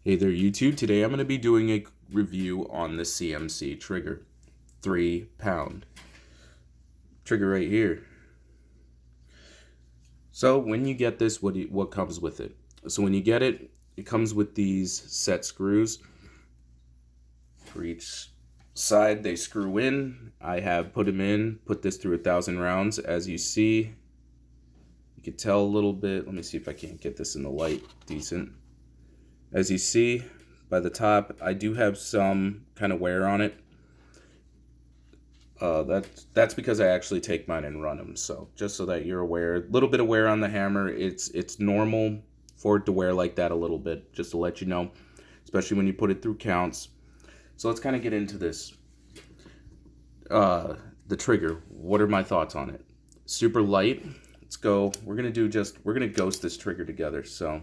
Hey there YouTube, today I'm going to be doing a review on the CMC trigger. 3-pound. Trigger right here. So when you get this, what comes with it? So when you get it, it comes with these set screws. For each side they screw in. I have put this through 1,000 rounds. As you see, you can tell a little bit. Let me see if I can't get this in the light decent. As you see, by the top, I do have some kind of wear on it. That's because I actually take mine and run them. So just so that you're aware, a little bit of wear on the hammer. It's normal for it to wear like that a little bit, just to let you know, especially when you put it through counts. So let's kind of get into this. The trigger. What are my thoughts on it? Super light. Let's go. We're gonna ghost this trigger together. So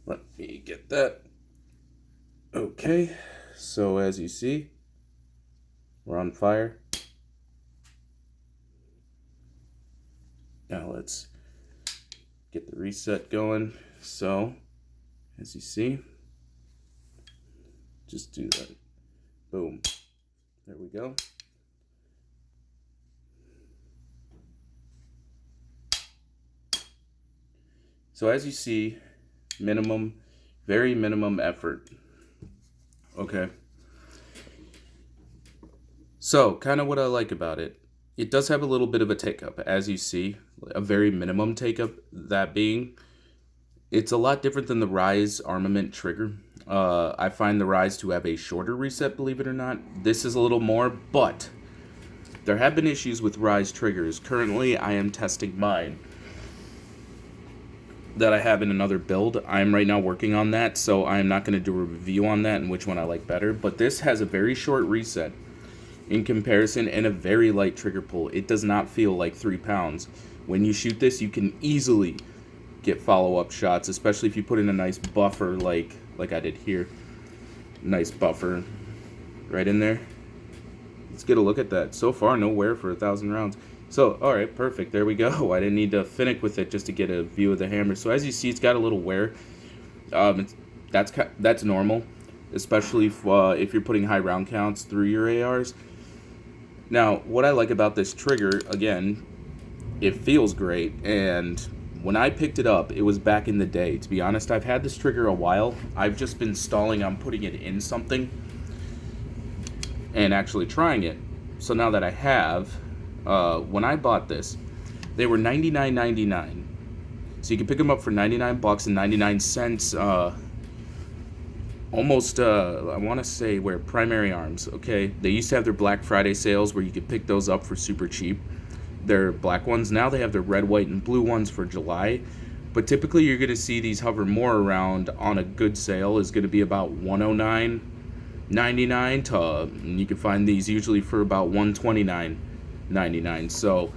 let me get that. Okay, so as you see, we're on fire. Now let's get the reset going. So, as you see, just do that. Boom. There we go. So as you see, very minimum effort. Okay. So, kind of what I like about it. It does have a little bit of a take-up, as you see. A very minimum take-up, that being. It's a lot different than the Rise Armament trigger. I find the Rise to have a shorter reset, believe it or not. This is a little more, but there have been issues with Rise triggers. Currently, I am testing mine that I have in another build. I'm right now working on that, so I'm not going to do a review on that and which one I like better. But this has a very short reset in comparison and a very light trigger pull. It does not feel like 3 pounds. When you shoot this, you can easily get follow-up shots, especially if you put in a nice buffer like I did here. Nice buffer right in there. Let's get a look at that. So far, no wear for 1,000 rounds. So, all right, perfect. There we go. I didn't need to finick with it just to get a view of the hammer. So as you see, it's got a little wear. That's normal, especially if you're putting high round counts through your ARs. Now, what I like about this trigger, again, it feels great. And when I picked it up, it was back in the day. To be honest, I've had this trigger a while. I've just been stalling on putting it in something and actually trying it. So now that I have, when I bought this, they were $99.99. So you can pick them up for $99 and 99 cents. Almost, I want to say, where Primary Arms. Okay, they used to have their Black Friday sales where you could pick those up for super cheap. Their black ones. Now they have their red, white, and blue ones for July. But typically you're going to see these hover more around on a good sale. Is going to be about $109.99 to, you can find these usually for about $129.99. So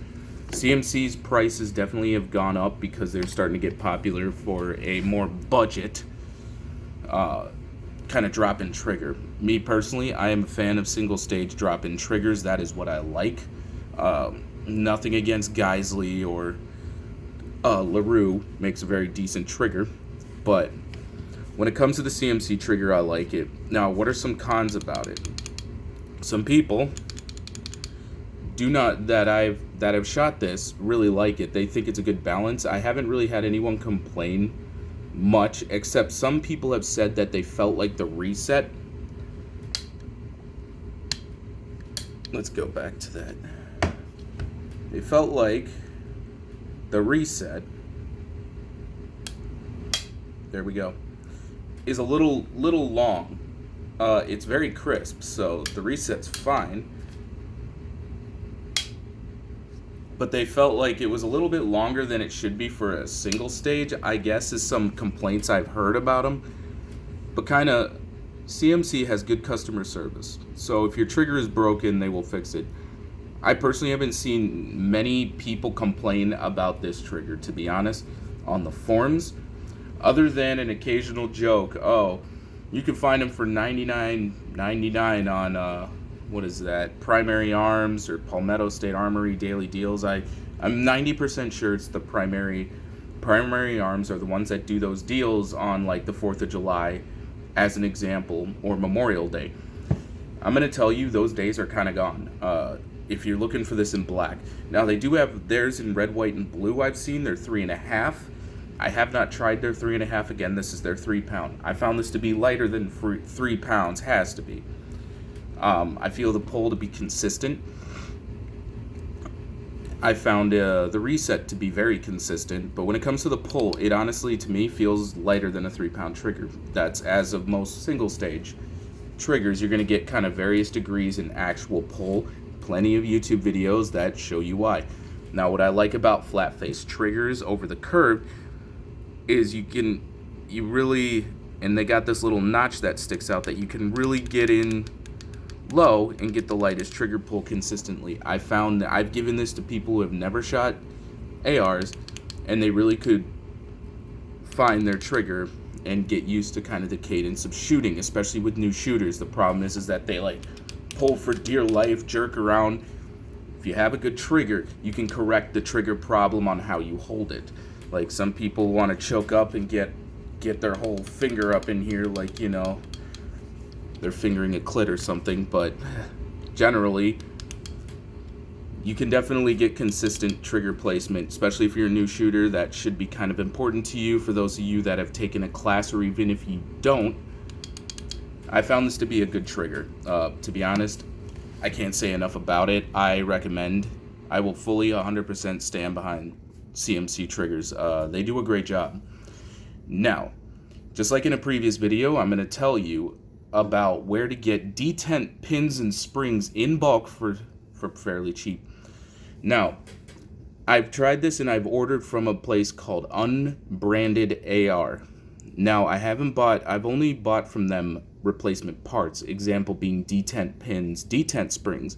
CMC's prices definitely have gone up because they're starting to get popular for a more budget kind of drop-in trigger. Me personally, I am a fan of single stage drop-in triggers. That is what I like. Nothing against Geisley or LaRue makes a very decent trigger, but when it comes to the CMC trigger, I like it. Now, what are some cons about it? Some people that have shot this really like it. They think it's a good balance. I haven't really had anyone complain much, except some people have said that they felt like the reset. Let's go back to that. They felt like the reset, there we go, is a little long. It's very crisp, so the reset's fine. But they felt like it was a little bit longer than it should be for a single stage, I guess, is some complaints I've heard about them. But kind of, CMC has good customer service. So if your trigger is broken, they will fix it. I personally haven't seen many people complain about this trigger, to be honest, on the forums, other than an occasional joke. Oh, you can find them for $99.99 on, what is that, Primary Arms or Palmetto State Armory Daily Deals. I'm 90% sure it's the Primary Arms are the ones that do those deals on like the 4th of July as an example, or Memorial Day. I'm going to tell you those days are kind of gone. If you're looking for this in black. Now, they do have theirs in red, white, and blue. I've seen they're 3.5. I have not tried their 3.5. Again, this is their 3 pound. I found this to be lighter than 3 pounds, has to be. I feel the pull to be consistent. I found the reset to be very consistent, but when it comes to the pull, it honestly, to me, feels lighter than a 3 pound trigger. That's as of most single stage triggers. You're going to get kind of various degrees in actual pull. Plenty of YouTube videos that show you why. Now, what I like about flat face triggers over the curve is you really, and they got this little notch that sticks out that you can really get in low and get the lightest trigger pull consistently. I found that I've given this to people who have never shot ARs, and they really could find their trigger and get used to kind of the cadence of shooting, especially with new shooters. The problem is that they like pull for dear life, jerk around. If you have a good trigger, you can correct the trigger problem on how you hold it. Like, some people want to choke up and get their whole finger up in here, like, you know, they're fingering a clit or something. But generally, you can definitely get consistent trigger placement, especially if you're a new shooter. That should be kind of important to you. For those of you that have taken a class, or even if you don't, I found this to be a good trigger. To be honest, I can't say enough about it. I will fully 100% stand behind CMC triggers. They do a great job. Now, just like in a previous video, I'm going to tell you about where to get detent pins and springs in bulk for fairly cheap. Now, I've tried this and I've ordered from a place called Unbranded AR. Now, I've only bought from them replacement parts, example being detent pins, detent springs,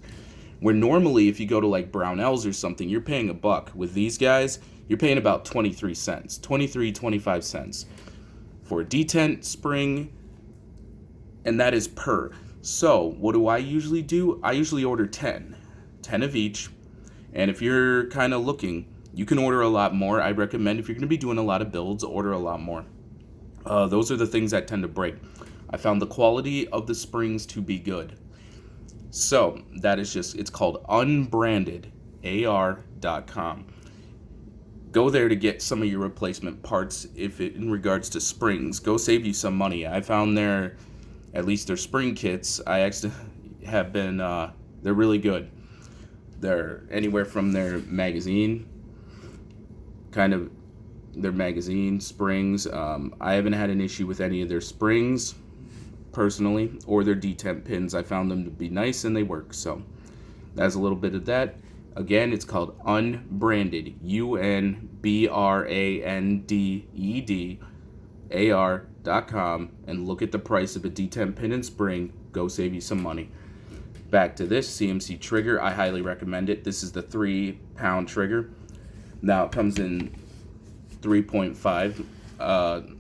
where normally if you go to like Brownells or something, you're paying $1. With these guys, you're paying about 23 cents, 25 cents for a detent spring, and that is per. So what do? I usually order 10 of each, and if you're kind of looking, you can order a lot more. I recommend, if you're going to be doing a lot of builds, order a lot more. Those are the things that tend to break. I found the quality of the springs to be good. So that is it's called unbrandedar.com. Go there to get some of your replacement parts in regards to springs. Go save you some money. I found at least their spring kits, I actually have been, they're really good. They're anywhere from their magazine springs. I haven't had an issue with any of their springs personally, or their detent pins. I found them to be nice and they work. So that's a little bit of that. Again, it's called Unbranded, UNBRANDED AR.com, and look at the price of a detent pin and spring. Go save you some money. Back to this CMC trigger, I highly recommend it. This is the 3 pound trigger. Now it comes in 3.5.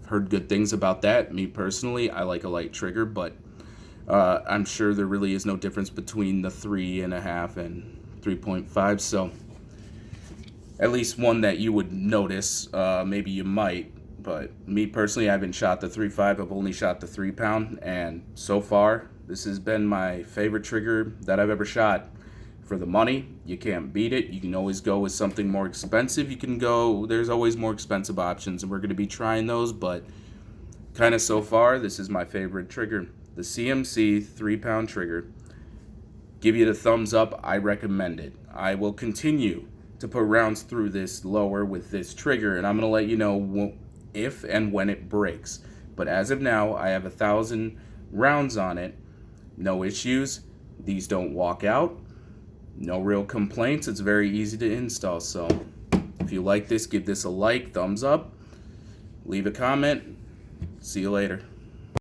Heard good things about that. Me personally, I like a light trigger, but I'm sure there really is no difference between the 3.5 and 3.5. So at least one that you would notice. Maybe you might, but me personally, I haven't shot the 3.5. I've only shot the 3 pound, and so far this has been my favorite trigger that I've ever shot. For the money, you can't beat it. You can always go with something more expensive. There's always more expensive options, and we're going to be trying those, but kind of so far, this is my favorite trigger. The CMC 3 pound trigger. Give you the thumbs up. I recommend it. I will continue to put rounds through this lower with this trigger, and I'm going to let you know if and when it breaks. But as of now, I have 1,000 rounds on it. No issues. These don't walk out. No real complaints. It's very easy to install. So if you like this, give this a like, thumbs up, leave a comment. See you later.